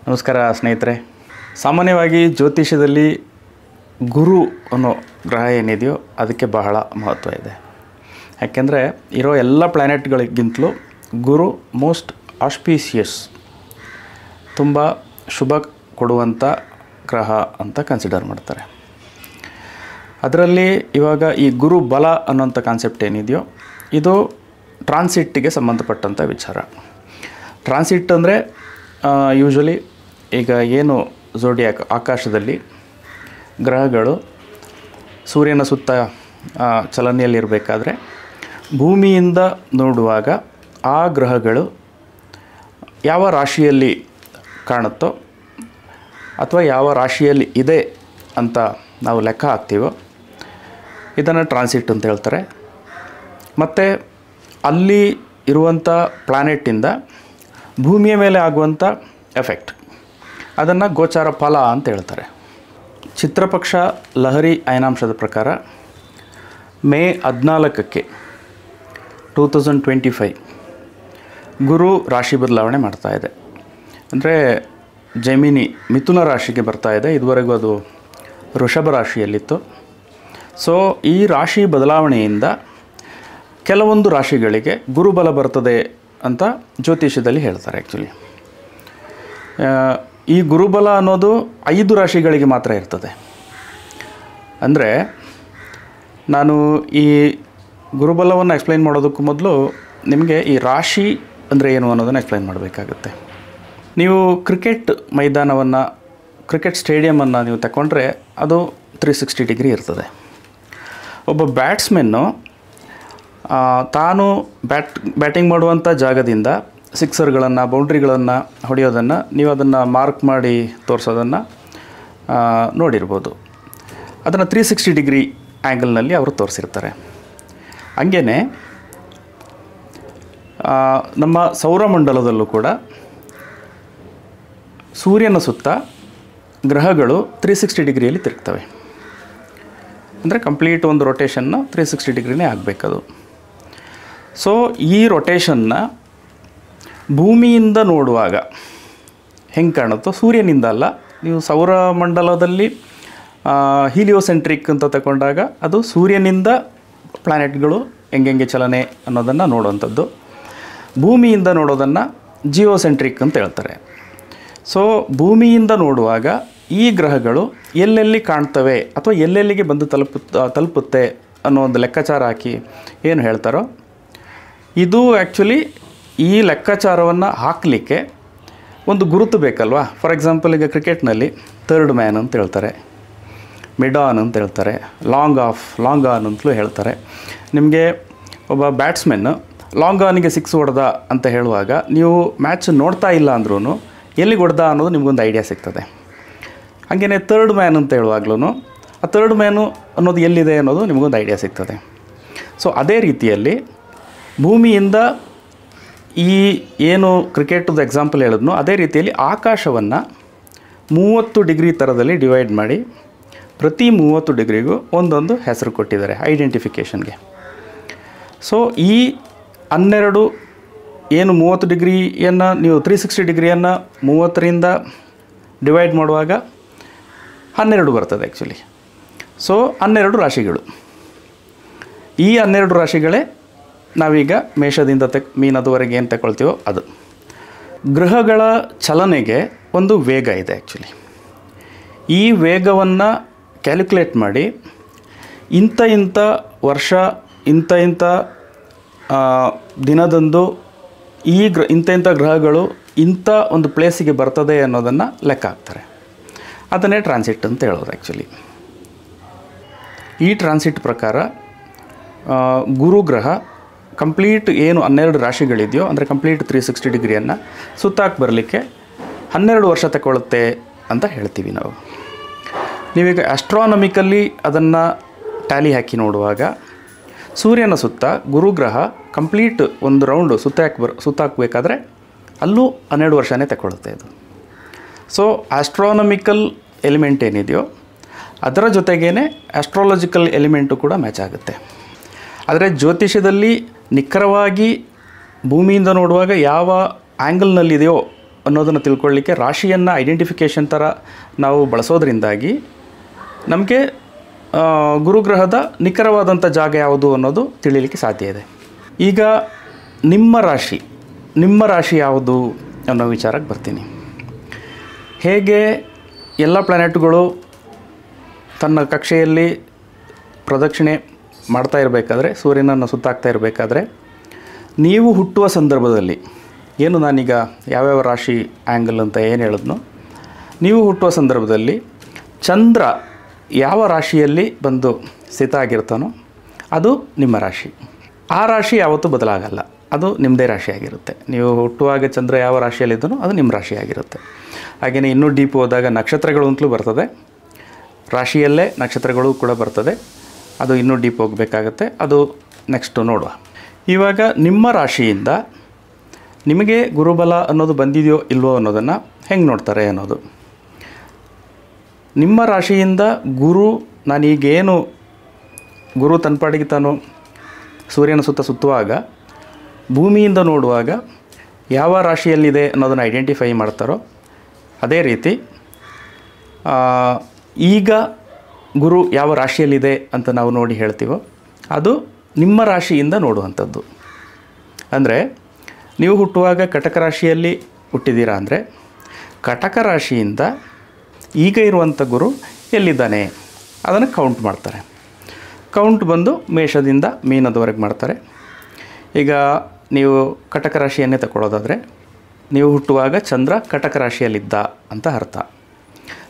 ನಮಸ್ಕಾರ ಸ್ನೇಹಿತರೆ. ಸಾಮಾನ್ಯವಾಗಿ ಜ್ಯೋತಿಷ್ಯದಲ್ಲಿ ಗುರು ಅನ್ನೋ ಗ್ರಹ ಏನಿದೆಯೋ ಅದಕ್ಕೆ ಬಹಳ ಮಹತ್ವ ಇದೆ. ಯಾಕೆಂದರೆ ಇರೋ ಎಲ್ಲ ಪ್ಲ್ಯಾನೆಟ್ಗಳಿಗಿಂತಲೂ ಗುರು ಮೋಸ್ಟ್ ಆಸ್ಪೀಸಿಯಸ್, ತುಂಬ ಶುಭ ಕೊಡುವಂಥ ಗ್ರಹ ಅಂತ ಕನ್ಸಿಡರ್ ಮಾಡ್ತಾರೆ. ಅದರಲ್ಲಿ ಇವಾಗ ಈ ಗುರು ಬಲ ಅನ್ನೋಂಥ ಕಾನ್ಸೆಪ್ಟ್ ಏನಿದೆಯೋ ಇದು ಟ್ರಾನ್ಸಿಟ್ಟಿಗೆ ಸಂಬಂಧಪಟ್ಟಂಥ ವಿಚಾರ. ಟ್ರಾನ್ಸಿಟ್ ಅಂದರೆ ಯೂಶ್ವಲಿ ಈಗ ಏನು ಝೋಡಿಯಾಕ್ ಆಕಾಶದಲ್ಲಿ ಗ್ರಹಗಳು ಸೂರ್ಯನ ಸುತ್ತ ಚಲನೆಯಲ್ಲಿರಬೇಕಾದ್ರೆ ಭೂಮಿಯಿಂದ ನೋಡುವಾಗ ಆ ಗ್ರಹಗಳು ಯಾವ ರಾಶಿಯಲ್ಲಿ ಕಾಣುತ್ತೋ ಅಥವಾ ಯಾವ ರಾಶಿಯಲ್ಲಿ ಇದೆ ಅಂತ ನಾವು ಲೆಕ್ಕ ಹಾಕ್ತೀವೋ ಇದನ್ನು ಟ್ರಾನ್ಸಿಟ್ ಅಂತ ಹೇಳ್ತಾರೆ. ಮತ್ತು ಅಲ್ಲಿ ಇರುವಂಥ ಪ್ಲ್ಯಾನೆಟ್ಟಿಂದ ಭೂಮಿಯ ಮೇಲೆ ಆಗುವಂಥ ಎಫೆಕ್ಟ್ ಅದನ್ನು ಗೋಚಾರ ಫಲ ಅಂತ ಹೇಳ್ತಾರೆ. ಚಿತ್ರಪಕ್ಷ ಲಹರಿ ಅಯನಾಂಶದ ಪ್ರಕಾರ ಮೇ 14ಕ್ಕೆ 2025 ಗುರು ರಾಶಿ ಬದಲಾವಣೆ ಮಾಡ್ತಾ ಇದೆ. ಅಂದರೆ ಜೈಮಿನಿ ಮಿಥುನ ರಾಶಿಗೆ ಬರ್ತಾ ಇದೆ. ಇದುವರೆಗೂ ಅದು ವೃಷಭ ರಾಶಿಯಲ್ಲಿತ್ತು. ಸೊ ಈ ರಾಶಿ ಬದಲಾವಣೆಯಿಂದ ಕೆಲವೊಂದು ರಾಶಿಗಳಿಗೆ ಗುರುಬಲ ಬರ್ತದೆ ಅಂತ ಜ್ಯೋತಿಷ್ಯದಲ್ಲಿ ಹೇಳ್ತಾರೆ. ಆ್ಯಕ್ಚುಲಿ ಈ ಗುರುಬಲ ಅನ್ನೋದು 5 ರಾಶಿಗಳಿಗೆ ಮಾತ್ರ ಇರ್ತದೆ. ಅಂದರೆ ನಾನು ಈ ಗುರುಬಲವನ್ನು ಎಕ್ಸ್ಪ್ಲೈನ್ ಮಾಡೋದಕ್ಕೂ ಮೊದಲು ನಿಮಗೆ ಈ ರಾಶಿ ಅಂದರೆ ಏನು ಅನ್ನೋದನ್ನು ಎಕ್ಸ್ಪ್ಲೈನ್ ಮಾಡಬೇಕಾಗುತ್ತೆ. ನೀವು ಕ್ರಿಕೆಟ್ ಮೈದಾನವನ್ನು, ಕ್ರಿಕೆಟ್ ಸ್ಟೇಡಿಯಮನ್ನು ನೀವು ತಗೊಂಡ್ರೆ ಅದು 360 ಡಿಗ್ರಿ ಇರ್ತದೆ. ಒಬ್ಬ ಬ್ಯಾಟ್ಸ್ಮೆನ್ನು ತಾನು ಬ್ಯಾಟಿಂಗ್ ಮಾಡುವಂಥ ಜಾಗದಿಂದ ಸಿಕ್ಸರ್ಗಳನ್ನು, ಬೌಂಡ್ರಿಗಳನ್ನು ಹೊಡೆಯೋದನ್ನು ನೀವು ಅದನ್ನು ಮಾರ್ಕ್ ಮಾಡಿ ತೋರಿಸೋದನ್ನು ನೋಡಿರ್ಬೋದು. ಅದನ್ನು 360 ಡಿಗ್ರಿ ಆ್ಯಂಗಲ್ನಲ್ಲಿ ಅವರು ತೋರಿಸಿರ್ತಾರೆ. ಹಂಗೇ ನಮ್ಮ ಸೌರಮಂಡಲದಲ್ಲೂ ಕೂಡ ಸೂರ್ಯನ ಸುತ್ತ ಗ್ರಹಗಳು 360 ಡಿಗ್ರಿಯಲ್ಲಿ ತಿರುಗ್ತವೆ. ಅಂದರೆ ಕಂಪ್ಲೀಟ್ ಒಂದು ರೊಟೇಷನ್ನು 360 ಡಿಗ್ರಿನೇ ಆಗಬೇಕದು. ಸೊ ಈ ರೊಟೇಷನ್ನ ಭೂಮಿಯಿಂದ ನೋಡುವಾಗ ಹೆಂಗೆ ಕಾಣುತ್ತೋ ಸೂರ್ಯನಿಂದ ಅಲ್ಲ. ನೀವು ಸೌರಮಂಡಲದಲ್ಲಿ ಹೀಲಿಯೋಸೆಂಟ್ರಿಕ್ ಅಂತ ತಗೊಂಡಾಗ ಅದು ಸೂರ್ಯನಿಂದ ಪ್ಲ್ಯಾನೆಟ್ಗಳು ಹೆಂಗೆ ಚಲನೆ ಅನ್ನೋದನ್ನು ನೋಡುವಂಥದ್ದು. ಭೂಮಿಯಿಂದ ನೋಡೋದನ್ನು ಜಿಯೋಸೆಂಟ್ರಿಕ್ ಅಂತ ಹೇಳ್ತಾರೆ. ಸೊ ಭೂಮಿಯಿಂದ ನೋಡುವಾಗ ಈ ಗ್ರಹಗಳು ಎಲ್ಲೆಲ್ಲಿ ಕಾಣ್ತವೆ ಅಥವಾ ಎಲ್ಲೆಲ್ಲಿಗೆ ಬಂದು ತಲುಪುತ್ತೆ ಅನ್ನೋ ಒಂದು ಲೆಕ್ಕಾಚಾರ ಹಾಕಿ ಏನು ಹೇಳ್ತಾರೋ ಇದು ಆ್ಯಕ್ಚುಲಿ ಈ ಲೆಕ್ಕಾಚಾರವನ್ನು ಹಾಕಲಿಕ್ಕೆ ಒಂದು ಗುರುತು ಬೇಕಲ್ವಾ. ಫಾರ್ ಎಕ್ಸಾಂಪಲ್ ಈಗ ಕ್ರಿಕೆಟ್ನಲ್ಲಿ ಥರ್ಡ್ ಮ್ಯಾನ್ ಅಂತ ಹೇಳ್ತಾರೆ, ಮಿಡ್ ಆನ್ ಅಂತ ಹೇಳ್ತಾರೆ, ಲಾಂಗ್ ಆನ್ ಅಂತಲೂ ಹೇಳ್ತಾರೆ. ನಿಮಗೆ ಒಬ್ಬ ಬ್ಯಾಟ್ಸ್ಮೆನ್ನು ಲಾಂಗ್ ಆನಿಗೆ 6 ಹೊಡೆದ ಅಂತ ಹೇಳುವಾಗ ನೀವು ಮ್ಯಾಚ್ ನೋಡ್ತಾ ಇಲ್ಲ ಅಂದ್ರೂ ಎಲ್ಲಿಗೆ ಹೊಡೆದ ಅನ್ನೋದು ನಿಮಗೊಂದು ಐಡಿಯಾ ಸಿಗ್ತದೆ. ಹಾಗೆಯೇ ಥರ್ಡ್ ಮ್ಯಾನ್ ಅಂತ ಹೇಳುವಾಗ್ಲೂ ಆ ಥರ್ಡ್ ಮ್ಯಾನು ಅನ್ನೋದು ಎಲ್ಲಿದೆ ಅನ್ನೋದು ನಿಮಗೊಂದು ಐಡಿಯಾ ಸಿಗ್ತದೆ. ಸೊ ಅದೇ ರೀತಿಯಲ್ಲಿ ಭೂಮಿಯಿಂದ ಈ ಏನು ಕ್ರಿಕೆಟದು ಎಕ್ಸಾಂಪಲ್ ಹೇಳಿದ್ನೋ ಅದೇ ರೀತಿಯಲ್ಲಿ ಆಕಾಶವನ್ನು 30 ಡಿಗ್ರಿ ಥರದಲ್ಲಿ ಡಿವೈಡ್ ಮಾಡಿ ಪ್ರತಿ 30 ಡಿಗ್ರಿಗೂ ಒಂದೊಂದು ಹೆಸರು ಕೊಟ್ಟಿದ್ದಾರೆ ಐಡೆಂಟಿಫಿಕೇಷನ್ಗೆ. ಸೊ ಈ 12 ಏನು 30 ಡಿಗ್ರಿಯನ್ನು ನೀವು 360 ಡಿಗ್ರಿಯನ್ನು 30ರಿಂದ ಡಿವೈಡ್ ಮಾಡುವಾಗ 12 ಬರ್ತದೆ ಆ್ಯಕ್ಚುಲಿ. ಸೊ 12 ರಾಶಿಗಳು. ಈ 12 ರಾಶಿಗಳೇ ನಾವೀಗ ಮೇಷದಿಂದ ಮೀನದವರೆಗೆ ಏನು ತಗೊಳ್ತೀವೋ ಅದು. ಗ್ರಹಗಳ ಚಲನೆಗೆ ಒಂದು ವೇಗ ಇದೆ ಆ್ಯಕ್ಚುಲಿ. ಈ ವೇಗವನ್ನು ಕ್ಯಾಲ್ಕುಲೇಟ್ ಮಾಡಿ ಇಂಥ ವರ್ಷ ಇಂಥ ದಿನದಂದು ಈ ಇಂಥ ಗ್ರಹಗಳು ಇಂಥ ಒಂದು ಪ್ಲೇಸಿಗೆ ಬರ್ತದೆ ಅನ್ನೋದನ್ನು ಲೆಕ್ಕ ಹಾಕ್ತಾರೆ. ಅದನ್ನೇ ಟ್ರಾನ್ಸಿಟ್ ಅಂತ ಹೇಳೋದು ಆ್ಯಕ್ಚುಲಿ. ಈ ಟ್ರಾನ್ಸಿಟ್ ಪ್ರಕಾರ ಗುರುಗ್ರಹ ಕಂಪ್ಲೀಟ್ ಏನು 12 ರಾಶಿಗಳಿದೆಯೋ ಅಂದರೆ ಕಂಪ್ಲೀಟ್ 360 ಡಿಗ್ರಿಯನ್ನು ಸುತ್ತಾಕಿ ಬರಲಿಕ್ಕೆ 12 ವರ್ಷ ತಗೊಳ್ಳುತ್ತೆ ಅಂತ ಹೇಳ್ತೀವಿ ನಾವು. ನೀವೀಗ ಆಸ್ಟ್ರಾನಮಿಕಲ್ಲಿ ಅದನ್ನು ಟ್ಯಾಲಿ ಹಾಕಿ ನೋಡುವಾಗ ಸೂರ್ಯನ ಸುತ್ತ ಗುರುಗ್ರಹ ಕಂಪ್ಲೀಟ್ ಒಂದು ರೌಂಡು ಸುತ್ತಾಕಬೇಕಾದ್ರೆ ಅಲ್ಲೂ 12 ವರ್ಷನೇ ತಗೊಳ್ಳುತ್ತೆ ಇದು. ಸೊ ಆಸ್ಟ್ರಾನಮಿಕಲ್ ಎಲಿಮೆಂಟ್ ಏನಿದೆಯೋ ಅದರ ಜೊತೆಗೇ ಆಸ್ಟ್ರಾಲಜಿಕಲ್ ಎಲಿಮೆಂಟು ಕೂಡ ಮ್ಯಾಚ್ ಆಗುತ್ತೆ. ಆದರೆ ಜ್ಯೋತಿಷ್ಯದಲ್ಲಿ ನಿಖರವಾಗಿ ಭೂಮಿಯಿಂದ ನೋಡುವಾಗ ಯಾವ ಆ್ಯಂಗಲ್ನಲ್ಲಿದೆಯೋ ಅನ್ನೋದನ್ನು ತಿಳ್ಕೊಳ್ಳಿಕ್ಕೆ ರಾಶಿಯನ್ನು ಐಡೆಂಟಿಫಿಕೇಷನ್ ಥರ ನಾವು ಬಳಸೋದ್ರಿಂದಾಗಿ ನಮಗೆ ಗುರುಗ್ರಹದ ನಿಖರವಾದಂಥ ಜಾಗ ಯಾವುದು ಅನ್ನೋದು ತಿಳಿಯಲಿಕ್ಕೆ ಸಾಧ್ಯ ಇದೆ. ಈಗ ನಿಮ್ಮ ರಾಶಿ ಯಾವುದು ಅನ್ನೋ ವಿಚಾರಕ್ಕೆ ಬರ್ತೀನಿ. ಹೇಗೆ ಎಲ್ಲ ಪ್ಲ್ಯಾನೆಟ್ಗಳು ತನ್ನ ಕಕ್ಷೆಯಲ್ಲಿ ಪ್ರದಕ್ಷಿಣೆ ಮಾಡ್ತಾ ಇರಬೇಕಾದ್ರೆ, ಸೂರ್ಯನನ್ನು ಸುತ್ತಾಗ್ತಾ ಇರಬೇಕಾದ್ರೆ, ನೀವು ಹುಟ್ಟುವ ಸಂದರ್ಭದಲ್ಲಿ ಏನು ನಾನೀಗ ಯಾವ್ಯಾವ ರಾಶಿ ಆ್ಯಂಗಲ್ ಅಂತ ಏನು ಹೇಳಿದ್ನೋ, ನೀವು ಹುಟ್ಟುವ ಸಂದರ್ಭದಲ್ಲಿ ಚಂದ್ರ ಯಾವ ರಾಶಿಯಲ್ಲಿ ಬಂದು ಸ್ಥಿತ ಆಗಿರ್ತಾನೋ ಅದು ನಿಮ್ಮ ರಾಶಿ. ಆ ರಾಶಿ ಯಾವತ್ತೂ ಬದಲಾಗಲ್ಲ, ಅದು ನಿಮ್ಮದೇ ರಾಶಿಯಾಗಿರುತ್ತೆ. ನೀವು ಹುಟ್ಟುವಾಗ ಚಂದ್ರ ಯಾವ ರಾಶಿಯಲ್ಲಿದ್ದನೋ ಅದು ನಿಮ್ಮ ರಾಶಿಯಾಗಿರುತ್ತೆ. ಹಾಗೆಯೇ ಇನ್ನೂ ಡೀಪ್ ಹೋದಾಗ ನಕ್ಷತ್ರಗಳು ಅಂತಲೂ ಬರ್ತದೆ, ರಾಶಿಯಲ್ಲೇ ನಕ್ಷತ್ರಗಳು ಕೂಡ ಬರ್ತದೆ. ಅದು ಇನ್ನೂ ಡೀಪ್ ಹೋಗಬೇಕಾಗತ್ತೆ, ಅದು ನೆಕ್ಸ್ಟು ನೋಡುವ. ಇವಾಗ ನಿಮ್ಮ ರಾಶಿಯಿಂದ ನಿಮಗೆ ಗುರುಬಲ ಅನ್ನೋದು ಬಂದಿದೆಯೋ ಇಲ್ವೋ ಅನ್ನೋದನ್ನು ಹೆಂಗೆ ನೋಡ್ತಾರೆ ಅನ್ನೋದು. ನಿಮ್ಮ ರಾಶಿಯಿಂದ ನಾನೀಗೇನು ಗುರು ತನ್ಪಾಡಿಗೆ ತಾನು ಸೂರ್ಯನ ಸುತ್ತುವಾಗ ಭೂಮಿಯಿಂದ ನೋಡುವಾಗ ಯಾವ ರಾಶಿಯಲ್ಲಿದೆ ಅನ್ನೋದನ್ನು ಐಡೆಂಟಿಫೈ ಮಾಡ್ತಾರೋ, ಅದೇ ರೀತಿ ಈಗ ಗುರು ಯಾವ ರಾಶಿಯಲ್ಲಿದೆ ಅಂತ ನಾವು ನೋಡಿ ಹೇಳ್ತೀವೋ ಅದು ನಿಮ್ಮ ರಾಶಿಯಿಂದ ನೋಡುವಂಥದ್ದು. ಅಂದರೆ ನೀವು ಹುಟ್ಟುವಾಗ ಕಟಕ ರಾಶಿಯಲ್ಲಿ ಹುಟ್ಟಿದ್ದೀರಾ ಅಂದರೆ ಕಟಕ ರಾಶಿಯಿಂದ ಈಗ ಇರುವಂಥ ಗುರು ಎಲ್ಲಿದ್ದಾನೆ ಅದನ್ನು ಕೌಂಟ್ ಮಾಡ್ತಾರೆ. ಕೌಂಟ್ ಬಂದು ಮೇಷದಿಂದ ಮೀನದವರೆಗೆ ಮಾಡ್ತಾರೆ. ಈಗ ನೀವು ಕಟಕ ರಾಶಿಯನ್ನೇ ತಗೊಳ್ಳೋದಾದರೆ ನೀವು ಹುಟ್ಟುವಾಗ ಚಂದ್ರ ಕಟಕ ರಾಶಿಯಲ್ಲಿದ್ದ ಅಂತ ಅರ್ಥ.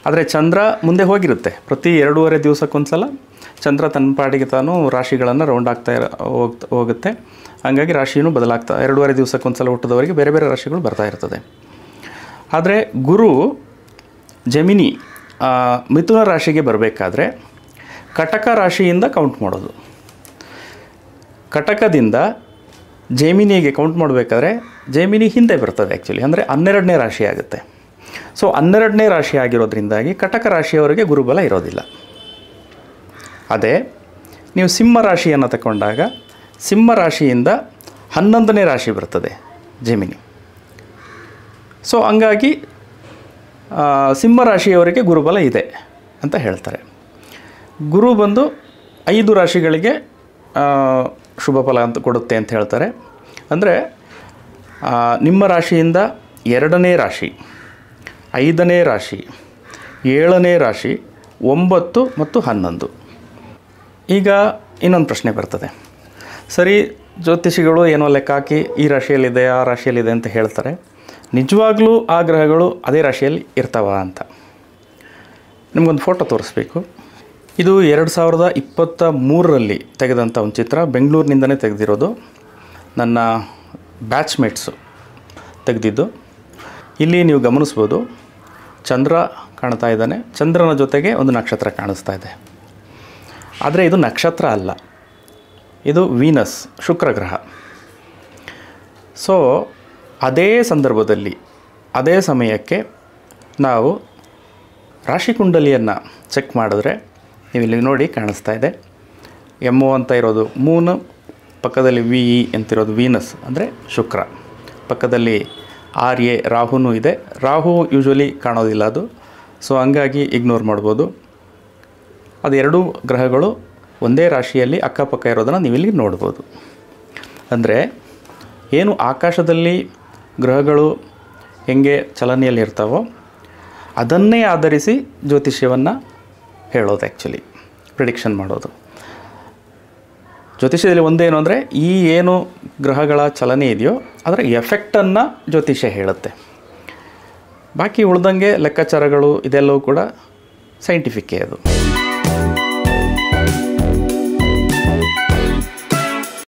ಆದರೆ ಚಂದ್ರ ಮುಂದೆ ಹೋಗಿರುತ್ತೆ, ಪ್ರತಿ 2.5 ದಿವಸಕ್ಕೊಂದ್ಸಲ ಚಂದ್ರ ತನ್ನ ಪಾಡಿಗೆ ತಾನು ರಾಶಿಗಳನ್ನು ರೌಂಡ್ ಆಗ್ತಾ ಹೋಗುತ್ತೆ. ಹಾಗಾಗಿ ರಾಶಿಯೂ ಬದಲಾಗ್ತಾ 2.5 ದಿವಸಕ್ಕೊಂದ್ಸಲ ಹುಟ್ಟಿದವರಿಗೆ ಬೇರೆ ಬೇರೆ ರಾಶಿಗಳು ಬರ್ತಾ ಇರ್ತದೆ. ಆದರೆ ಗುರು ಜಮಿನಿ ಮಿಥುನ ರಾಶಿಗೆ ಬರಬೇಕಾದ್ರೆ ಕಟಕ ರಾಶಿಯಿಂದ ಕೌಂಟ್ ಮಾಡೋದು. ಕಟಕದಿಂದ ಜೇಮಿನಿಗೆ ಕೌಂಟ್ ಮಾಡಬೇಕಾದ್ರೆ ಜೇಮಿನಿ ಹಿಂದೆ ಬರ್ತದೆ ಆ್ಯಕ್ಚುಲಿ, ಅಂದರೆ 12ನೇ ರಾಶಿ ಆಗುತ್ತೆ. ಸೊ 12ನೇ ರಾಶಿ ಆಗಿರೋದ್ರಿಂದಾಗಿ ಕಟಕ ರಾಶಿಯವರಿಗೆ ಗುರುಬಲ ಇರೋದಿಲ್ಲ. ಅದೇ ನೀವು ಸಿಂಹ ರಾಶಿಯನ್ನು ತಗೊಂಡಾಗ ಸಿಂಹ ರಾಶಿಯಿಂದ 11ನೇ ರಾಶಿ ಬರ್ತದೆ ಜೇಮಿನಿ. ಸೊ ಹಂಗಾಗಿ ಸಿಂಹ ರಾಶಿಯವರಿಗೆ ಗುರುಬಲ ಇದೆ ಅಂತ ಹೇಳ್ತಾರೆ. ಗುರು ಬಂದು 5 ರಾಶಿಗಳಿಗೆ ಶುಭ ಫಲ ಅಂತ ಕೊಡುತ್ತೆ ಅಂತ ಹೇಳ್ತಾರೆ. ಅಂದರೆ ನಿಮ್ಮ ರಾಶಿಯಿಂದ 2ನೇ ರಾಶಿ, 5ನೇ ರಾಶಿ, 7ನೇ ರಾಶಿ, 9 ಮತ್ತು 11. ಈಗ ಇನ್ನೊಂದು ಪ್ರಶ್ನೆ ಬರ್ತದೆ. ಸರಿ, ಜ್ಯೋತಿಷಿಗಳು ಏನೋ ಲೆಕ್ಕ ಹಾಕಿ ಈ ರಾಶಿಯಲ್ಲಿದೆ ಆ ರಾಶಿಯಲ್ಲಿದೆ ಅಂತ ಹೇಳ್ತಾರೆ, ನಿಜವಾಗ್ಲೂ ಆ ಗ್ರಹಗಳು ಅದೇ ರಾಶಿಯಲ್ಲಿ ಇರ್ತಾವ ಅಂತ. ನಿಮಗೊಂದು ಫೋಟೋ ತೋರಿಸ್ಬೇಕು. ಇದು 2023ರಲ್ಲಿ ತೆಗೆದಂಥ ಒಂದು ಚಿತ್ರ, ಬೆಂಗಳೂರಿನಿಂದನೇ ತೆಗೆದಿರೋದು. ನನ್ನ ಬ್ಯಾಚ್ಮೇಟ್ಸು ತೆಗೆದಿದ್ದು. ಇಲ್ಲಿ ನೀವು ಗಮನಿಸ್ಬೋದು, ಚಂದ್ರ ಕಾಣ್ತಾ ಇದ್ದಾನೆ, ಚಂದ್ರನ ಜೊತೆಗೆ ಒಂದು ನಕ್ಷತ್ರ ಕಾಣಿಸ್ತಾ ಇದೆ. ಆದರೆ ಇದು ನಕ್ಷತ್ರ ಅಲ್ಲ, ಇದು ವೀನಸ್, ಶುಕ್ರ ಗ್ರಹ. ಸೊ ಅದೇ ಸಂದರ್ಭದಲ್ಲಿ ಅದೇ ಸಮಯಕ್ಕೆ ನಾವು ರಾಶಿಕುಂಡಲಿಯನ್ನು ಚೆಕ್ ಮಾಡಿದ್ರೆ ನೀವು ಇಲ್ಲಿ ನೋಡಿ ಕಾಣಿಸ್ತಾ ಇದೆ. MO ಅಂತ ಇರೋದು ಮೂನ್, ಪಕ್ಕದಲ್ಲಿ VE ಅಂತಿರೋದು ವೀನಸ್ ಅಂದರೆ ಶುಕ್ರ, ಪಕ್ಕದಲ್ಲಿ RA ರಾಹುನೂ ಇದೆ. ರಾಹು ಯೂಶ್ವಲಿ ಕಾಣೋದಿಲ್ಲ ಅದು, ಸೊ ಹಂಗಾಗಿ ಇಗ್ನೋರ್ ಮಾಡ್ಬೋದು. ಅದು ಎರಡೂ ಗ್ರಹಗಳು ಒಂದೇ ರಾಶಿಯಲ್ಲಿ ಅಕ್ಕಪಕ್ಕ ಇರೋದನ್ನು ನೀವಿಲ್ಲಿ ನೋಡ್ಬೋದು. ಅಂದರೆ ಏನು ಆಕಾಶದಲ್ಲಿ ಗ್ರಹಗಳು ಹೆಂಗೆ ಚಲನೆಯಲ್ಲಿ ಇರ್ತಾವೋ ಅದನ್ನೇ ಆಧರಿಸಿ ಜ್ಯೋತಿಷ್ಯವನ್ನು ಹೇಳೋದು, ಆ್ಯಕ್ಚುಲಿ ಪ್ರಿಡಿಕ್ಷನ್ ಮಾಡೋದು. ಜ್ಯೋತಿಷ್ಯದಲ್ಲಿ ಒಂದೇನು ಅಂದರೆ ಈ ಏನು ಗ್ರಹಗಳ ಚಲನೆ ಇದೆಯೋ ಅದರ ಎಫೆಕ್ಟನ್ನು ಜ್ಯೋತಿಷ್ಯ ಹೇಳುತ್ತೆ. ಬಾಕಿ ಉಳ್ದಂಗೆ ಲೆಕ್ಕಾಚಾರಗಳು ಇದೆಲ್ಲವೂ ಕೂಡ ಸೈಂಟಿಫಿಕ್ಕೇ ಅದು.